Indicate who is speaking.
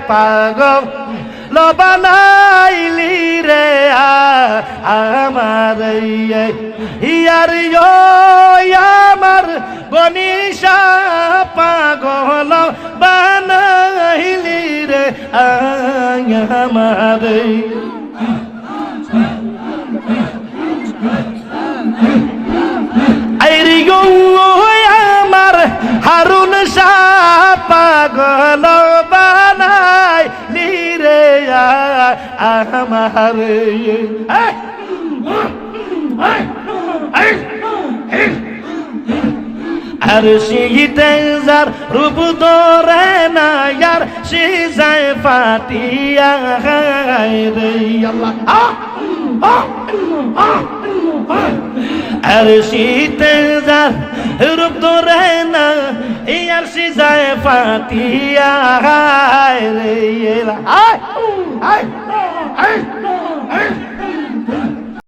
Speaker 1: পাগল লবানাইলি রে আমার ইয়ার আমার বনিশা পাগল বানাইলি রে আমার আমার হারুন শাহ পাগল বানাই রে আমার আর শীতে যার রূপ ধরে না ইয়ার সে যায় ফাটিয়া রে আল্লাহ আর শীতে যার রূপ ধরে না ইয়ার সে যায় ফাটিয়া রে